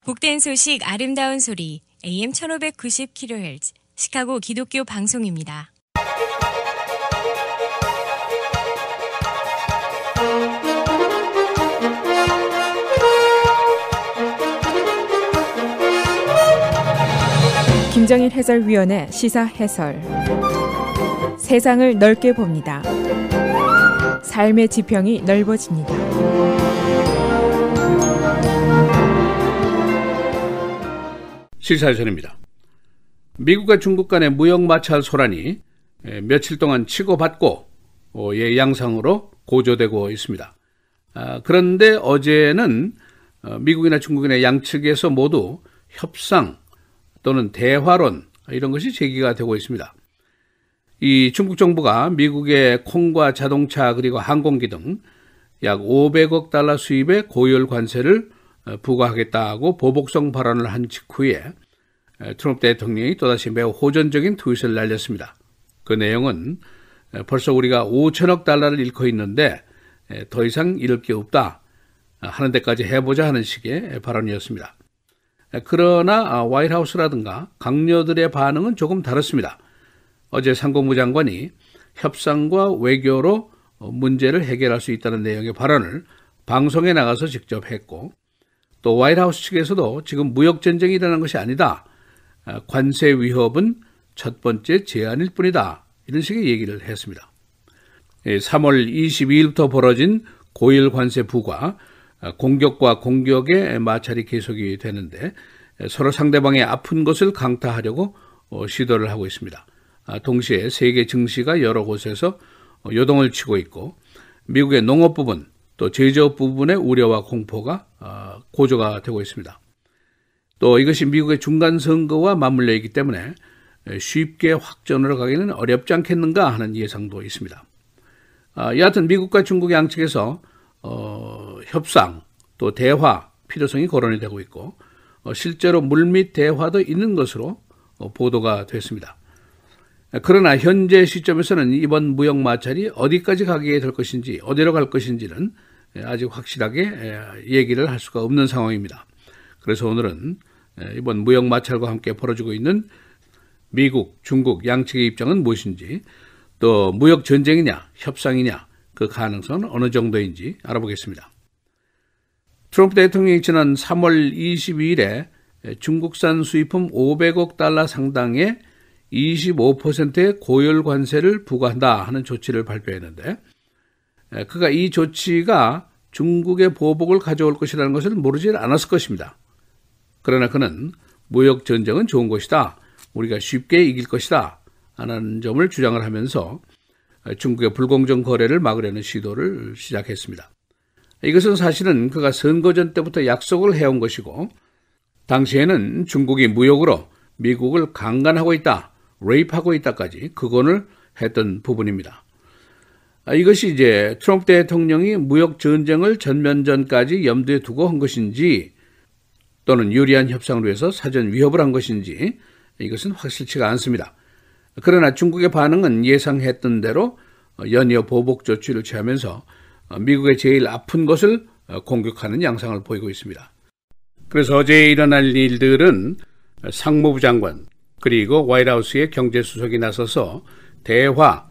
복된 소식 아름다운 소리 AM 1590kHz 시카고 기독교 방송입니다. 김정일 해설위원의 시사 해설. 세상을 넓게 봅니다. 삶의 지평이 넓어집니다. 시사해설입니다. 미국과 중국 간의 무역 마찰 소란이 며칠 동안 치고받고 양상으로 고조되고 있습니다. 그런데 어제는 미국이나 중국이나 양측에서 모두 협상 또는 대화론 이런 것이 제기가 되고 있습니다. 이 중국 정부가 미국의 콩과 자동차 그리고 항공기 등 약 500억 달러 수입의 고열 관세를 부과하겠다고 보복성 발언을 한 직후에 트럼프 대통령이 또다시 매우 호전적인 트윗을 날렸습니다. 그 내용은 벌써 우리가 5천억 달러를 잃고 있는데 더 이상 잃을 게 없다 하는 데까지 해보자 하는 식의 발언이었습니다. 그러나 화이트하우스라든가 강요들의 반응은 조금 다릅니다. 어제 상공부 장관이 협상과 외교로 문제를 해결할 수 있다는 내용의 발언을 방송에 나가서 직접 했고, 또 화이트하우스 측에서도 지금 무역전쟁이 일어난 것이 아니다. 관세 위협은 첫 번째 제안일 뿐이다. 이런 식의 얘기를 했습니다. 3월 22일부터 벌어진 고일 관세 부과, 공격과 공격의 마찰이 계속이 되는데 서로 상대방의 아픈 것을 강타하려고 시도를 하고 있습니다. 동시에 세계 증시가 여러 곳에서 요동을 치고 있고 미국의 농업 부분 또 제조업 부분의 우려와 공포가 고조가 되고 있습니다. 또 이것이 미국의 중간 선거와 맞물려 있기 때문에 쉽게 확전으로 가기는 어렵지 않겠는가 하는 예상도 있습니다. 여하튼 미국과 중국 양측에서 협상 또 대화 필요성이 거론이 되고 있고 실제로 물밑 대화도 있는 것으로 보도가 됐습니다. 그러나 현재 시점에서는 이번 무역 마찰이 어디까지 가게 될 것인지 어디로 갈 것인지는 아직 확실하게 얘기를 할 수가 없는 상황입니다. 그래서 오늘은 이번 무역 마찰과 함께 벌어지고 있는 미국, 중국 양측의 입장은 무엇인지, 또 무역 전쟁이냐 협상이냐 그 가능성은 어느 정도인지 알아보겠습니다. 트럼프 대통령이 지난 3월 22일에 중국산 수입품 500억 달러 상당의 25%의 고열 관세를 부과한다 하는 조치를 발표했는데, 그가 이 조치가 중국의 보복을 가져올 것이라는 것을 모르지 않았을 것입니다. 그러나 그는 무역 전쟁은 좋은 것이다, 우리가 쉽게 이길 것이다 하는 점을 주장을 하면서 중국의 불공정 거래를 막으려는 시도를 시작했습니다. 이것은 사실은 그가 선거 전 때부터 약속을 해온 것이고, 당시에는 중국이 무역으로 미국을 강간하고 있다, 레이프하고 있다까지 극언을 했던 부분입니다. 이것이 이제 트럼프 대통령이 무역 전쟁을 전면전까지 염두에 두고 한 것인지 또는 유리한 협상을 위해서 사전 위협을 한 것인지 이것은 확실치가 않습니다. 그러나 중국의 반응은 예상했던 대로 연이어 보복 조치를 취하면서 미국의 제일 아픈 것을 공격하는 양상을 보이고 있습니다. 그래서 어제 일어날 일들은 상무부 장관 그리고 화이트하우스의 경제수석이 나서서 대화,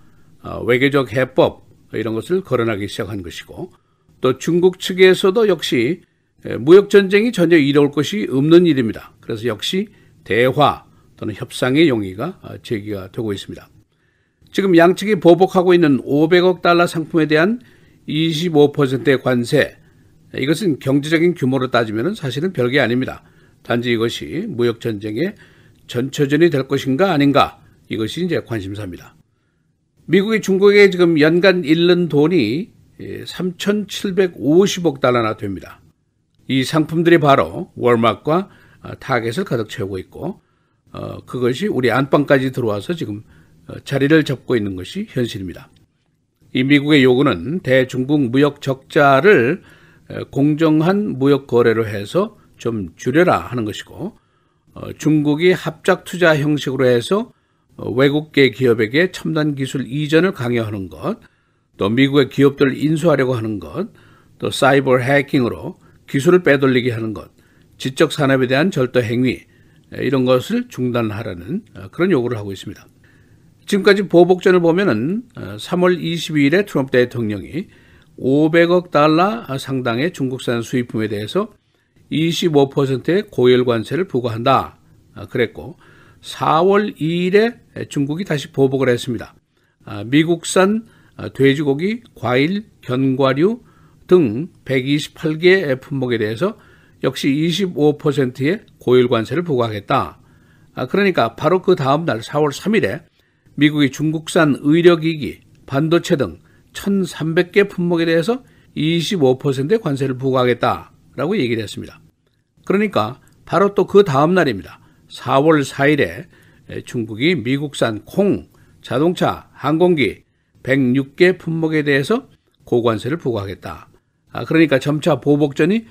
외교적 해법 이런 것을 거론하기 시작한 것이고, 또 중국 측에서도 역시 무역전쟁이 전혀 이뤄올 것이 없는 일입니다. 그래서 역시 대화 또는 협상의 용의가 제기가 되고 있습니다. 지금 양측이 보복하고 있는 500억 달러 상품에 대한 25%의 관세, 이것은 경제적인 규모로 따지면 사실은 별게 아닙니다. 단지 이것이 무역전쟁의 전초전이 될 것인가 아닌가, 이것이 이제 관심사입니다. 미국이 중국에 지금 연간 잃는 돈이 3,750억 달러나 됩니다. 이 상품들이 바로 월마트과 타겟을 가득 채우고 있고, 그것이 우리 안방까지 들어와서 지금 자리를 잡고 있는 것이 현실입니다. 이 미국의 요구는 대중국 무역 적자를 공정한 무역 거래로 해서 좀 줄여라 하는 것이고, 중국이 합작 투자 형식으로 해서 외국계 기업에게 첨단 기술 이전을 강요하는 것, 또 미국의 기업들을 인수하려고 하는 것, 또 사이버 해킹으로 기술을 빼돌리게 하는 것, 지적 산업에 대한 절도 행위 이런 것을 중단하라는 그런 요구를 하고 있습니다. 지금까지 보복전을 보면은 3월 22일에 트럼프 대통령이 500억 달러 상당의 중국산 수입품에 대해서 25%의 고열 관세를 부과한다 그랬고, 4월 2일에 중국이 다시 보복을 했습니다. 미국산 돼지고기, 과일, 견과류 등 128개 품목에 대해서 역시 25%의 고열 관세를 부과하겠다. 그러니까 바로 그 다음 날 4월 3일에 미국이 중국산 의료기기, 반도체 등 1,300개 품목에 대해서 25%의 관세를 부과하겠다라고 얘기를 했습니다. 그러니까 바로 또 그 다음 날입니다. 4월 4일에 중국이 미국산 콩, 자동차, 항공기 106개 품목에 대해서 고관세를 부과하겠다. 그러니까 점차 보복전이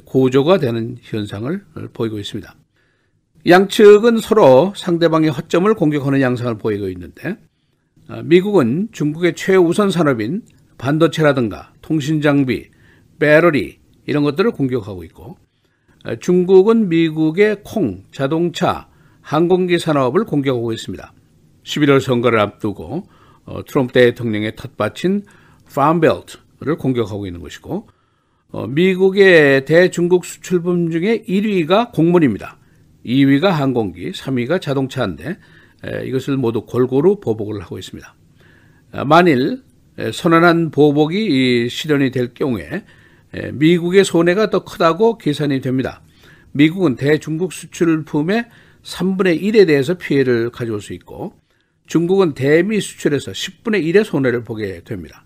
고조가 되는 현상을 보이고 있습니다. 양측은 서로 상대방의 허점을 공격하는 양상을 보이고 있는데, 미국은 중국의 최우선 산업인 반도체라든가 통신장비, 배터리 이런 것들을 공격하고 있고, 중국은 미국의 콩, 자동차, 항공기 산업을 공격하고 있습니다. 11월 선거를 앞두고 트럼프 대통령의 텃밭인 팜벨트를 공격하고 있는 것이고, 미국의 대중국 수출품 중에 1위가 곡물입니다. 2위가 항공기, 3위가 자동차인데 이것을 모두 골고루 보복을 하고 있습니다. 만일 선언한 보복이 실현이 될 경우에 미국의 손해가 더 크다고 계산이 됩니다. 미국은 대중국 수출품의 3분의 1에 대해서 피해를 가져올 수 있고, 중국은 대미 수출에서 10분의 1의 손해를 보게 됩니다.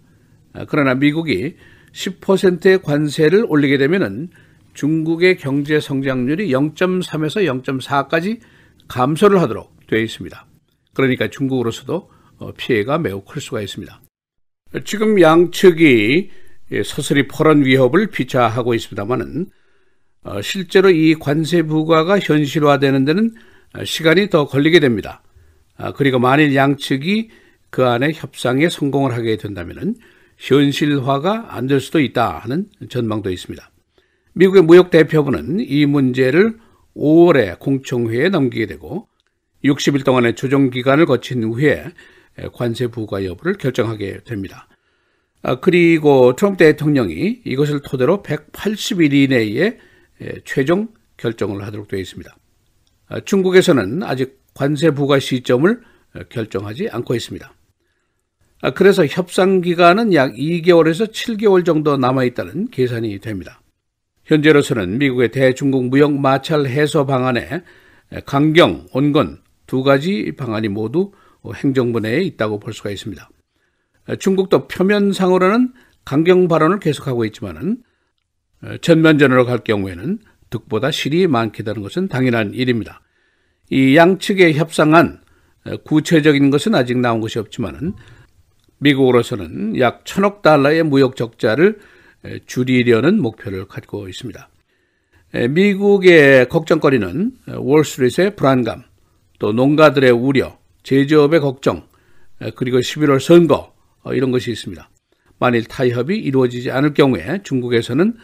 그러나 미국이 10%의 관세를 올리게 되면은 중국의 경제 성장률이 0.3에서 0.4까지 감소를 하도록 되어 있습니다. 그러니까 중국으로서도 피해가 매우 클 수가 있습니다. 지금 양측이 서서히 포란 위협을 피차하고 있습니다만은 실제로 이 관세 부과가 현실화되는 데는 시간이 더 걸리게 됩니다. 그리고 만일 양측이 그 안에 협상에 성공을 하게 된다면은 현실화가 안 될 수도 있다 하는 전망도 있습니다. 미국의 무역대표부는 이 문제를 5월에 공청회에 넘기게 되고 60일 동안의 조정기간을 거친 후에 관세 부과 여부를 결정하게 됩니다. 그리고 트럼프 대통령이 이것을 토대로 180일 이내에 최종 결정을 하도록 되어 있습니다. 중국에서는 아직 관세 부과 시점을 결정하지 않고 있습니다. 그래서 협상 기간은 약 2개월에서 7개월 정도 남아있다는 계산이 됩니다. 현재로서는 미국의 대중국 무역 마찰 해소 방안에 강경, 온건 두 가지 방안이 모두 행정부 내에 있다고 볼 수가 있습니다. 중국도 표면상으로는 강경 발언을 계속하고 있지만은 전면전으로 갈 경우에는 득보다 실이 많게 되는 것은 당연한 일입니다. 이 양측의 협상안 구체적인 것은 아직 나온 것이 없지만은 미국으로서는 약 1,000억 달러의 무역 적자를 줄이려는 목표를 갖고 있습니다. 미국의 걱정거리는 월스트리트의 불안감, 또 농가들의 우려, 제조업의 걱정, 그리고 11월 선거 이런 것이 있습니다. 만일 타협이 이루어지지 않을 경우에 중국에서는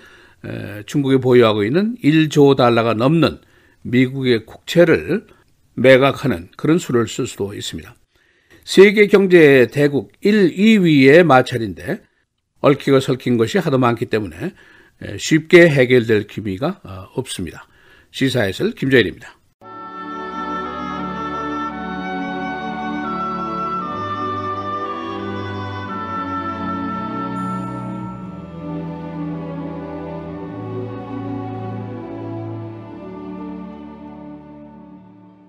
중국이 보유하고 있는 1조 달러가 넘는 미국의 국채를 매각하는 그런 수를 쓸 수도 있습니다. 세계 경제 대국 1, 2위의 마찰인데 얽히고 설킨 것이 하도 많기 때문에 쉽게 해결될 기미가 없습니다. 시사해설 김정일입니다.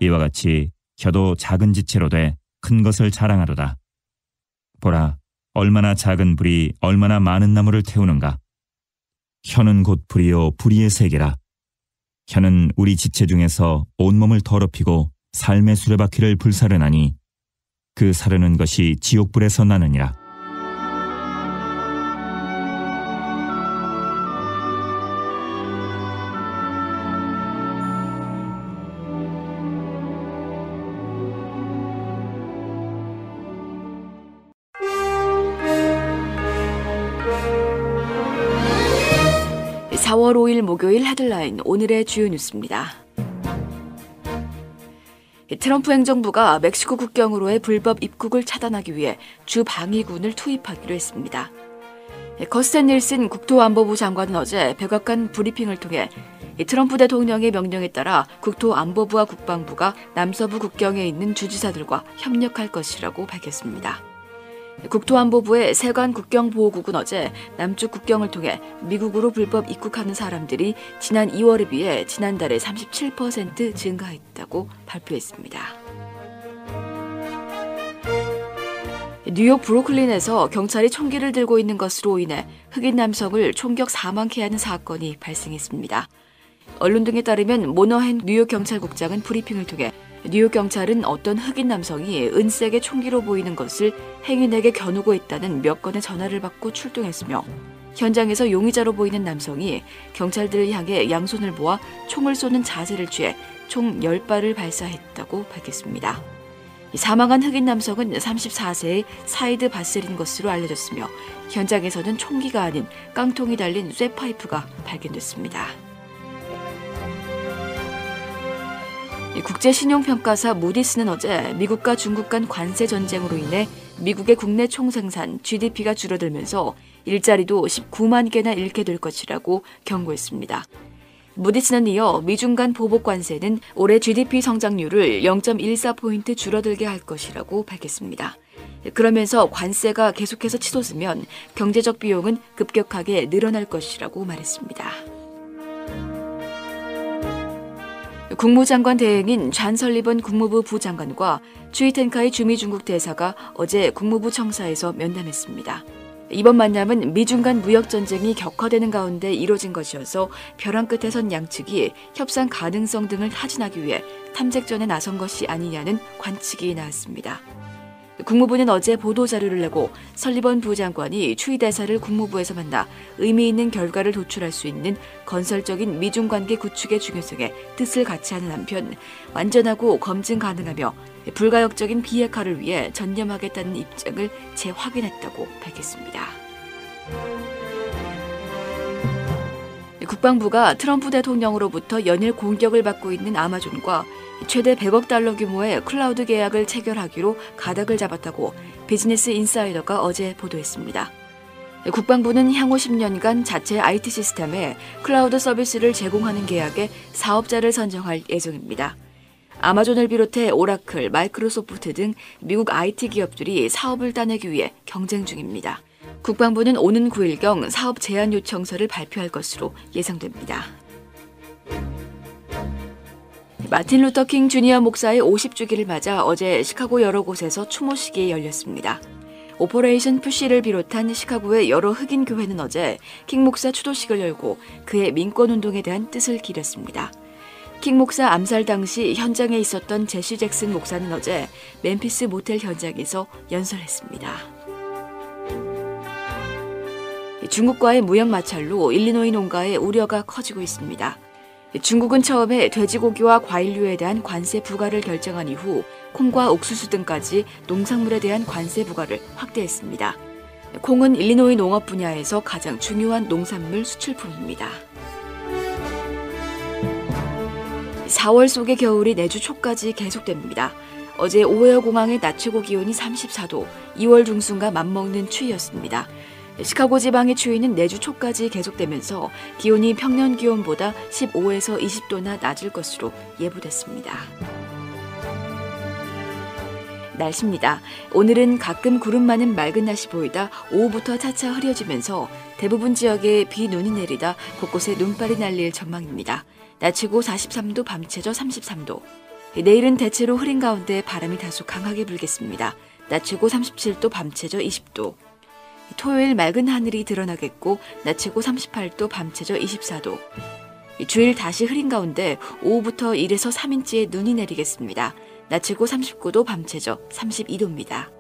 이와 같이 혀도 작은 지체로 돼 큰 것을 자랑하도다. 보라, 얼마나 작은 불이 얼마나 많은 나무를 태우는가. 혀는 곧 불이요 불의의 세계라. 혀는 우리 지체 중에서 온몸을 더럽히고 삶의 수레바퀴를 불사르나니 그 사르는 것이 지옥불에서 나느니라. 4월 5일 목요일 헤드라인 오늘의 주요 뉴스입니다. 트럼프 행정부가 멕시코 국경으로의 불법 입국을 차단하기 위해 주 방위군을 투입하기로 했습니다. 커스텐 닐슨 국토안보부 장관은 어제 백악관 브리핑을 통해 트럼프 대통령의 명령에 따라 국토안보부와 국방부가 남서부 국경에 있는 주지사들과 협력할 것이라고 밝혔습니다. 국토안보부의 세관 국경보호국은 어제 남쪽 국경을 통해 미국으로 불법 입국하는 사람들이 지난 2월에 비해 지난달에 37% 증가했다고 발표했습니다. 뉴욕 브루클린에서 경찰이 총기를 들고 있는 것으로 인해 흑인 남성을 총격 사망케 하는 사건이 발생했습니다. 언론 등에 따르면 모너헨 뉴욕 경찰국장은 브리핑을 통해 뉴욕 경찰은 어떤 흑인 남성이 은색의 총기로 보이는 것을 행인에게 겨누고 있다는 몇 건의 전화를 받고 출동했으며 현장에서 용의자로 보이는 남성이 경찰들을 향해 양손을 모아 총을 쏘는 자세를 취해 총 10발을 발사했다고 밝혔습니다. 사망한 흑인 남성은 34세의 사이드 바셀인 것으로 알려졌으며 현장에서는 총기가 아닌 깡통이 달린 쇠파이프가 발견됐습니다. 국제신용평가사 무디스는 어제 미국과 중국 간 관세 전쟁으로 인해 미국의 국내 총생산 GDP가 줄어들면서 일자리도 19만 개나 잃게 될 것이라고 경고했습니다. 무디스는 이어 미중 간 보복 관세는 올해 GDP 성장률을 0.14포인트 줄어들게 할 것이라고 밝혔습니다. 그러면서 관세가 계속해서 치솟으면 경제적 비용은 급격하게 늘어날 것이라고 말했습니다. 국무장관 대행인 잔 설리번 국무부 부장관과 추이텐카이 주미 중국 대사가 어제 국무부 청사에서 면담했습니다. 이번 만남은 미중 간 무역 전쟁이 격화되는 가운데 이뤄진 것이어서 벼랑 끝에 선 양측이 협상 가능성 등을 타진하기 위해 탐색전에 나선 것이 아니냐는 관측이 나왔습니다. 국무부는 어제 보도자료를 내고 설리번 부장관이 추이 대사를 국무부에서 만나 의미 있는 결과를 도출할 수 있는 건설적인 미중 관계 구축의 중요성에 뜻을 같이 하는 한편 완전하고 검증 가능하며 불가역적인 비핵화를 위해 전념하겠다는 입장을 재확인했다고 밝혔습니다. 국방부가 트럼프 대통령으로부터 연일 공격을 받고 있는 아마존과 최대 100억 달러 규모의 클라우드 계약을 체결하기로 가닥을 잡았다고 비즈니스 인사이더가 어제 보도했습니다. 국방부는 향후 10년간 자체 IT 시스템에 클라우드 서비스를 제공하는 계약에 사업자를 선정할 예정입니다. 아마존을 비롯해 오라클, 마이크로소프트 등 미국 IT 기업들이 사업을 따내기 위해 경쟁 중입니다. 국방부는 오는 9일경 사업 제안 요청서를 발표할 것으로 예상됩니다. 마틴 루터 킹 주니어 목사의 50주기를 맞아 어제 시카고 여러 곳에서 추모식이 열렸습니다. 오퍼레이션 푸시를 비롯한 시카고의 여러 흑인 교회는 어제 킹 목사 추도식을 열고 그의 민권운동에 대한 뜻을 기렸습니다. 킹 목사 암살 당시 현장에 있었던 제시 잭슨 목사는 어제 멤피스 모텔 현장에서 연설했습니다. 중국과의 무역 마찰로 일리노이 농가의 우려가 커지고 있습니다. 중국은 처음에 돼지고기와 과일류에 대한 관세 부과를 결정한 이후 콩과 옥수수 등까지 농산물에 대한 관세 부과를 확대했습니다. 콩은 일리노이 농업 분야에서 가장 중요한 농산물 수출품입니다. 4월 속의 겨울이 내주 초까지 계속됩니다. 어제 오헤어 공항의 낮 최고 기온이 34도, 2월 중순과 맞먹는 추위였습니다. 시카고 지방의 추위는 내주 초까지 계속되면서 기온이 평년 기온보다 15에서 20도나 낮을 것으로 예보됐습니다. 날씨입니다. 오늘은 가끔 구름 많은 맑은 날씨 보이다 오후부터 차차 흐려지면서 대부분 지역에 비 눈이 내리다 곳곳에 눈발이 날릴 전망입니다. 낮 최고 43도, 밤 최저 33도. 내일은 대체로 흐린 가운데 바람이 다소 강하게 불겠습니다. 낮 최고 37도, 밤 최저 20도. 토요일 맑은 하늘이 드러나겠고 낮 최고 38도, 밤 최저 24도. 주일 다시 흐린 가운데 오후부터 1에서 3인치의 눈이 내리겠습니다. 낮 최고 39도, 밤 최저 32도입니다.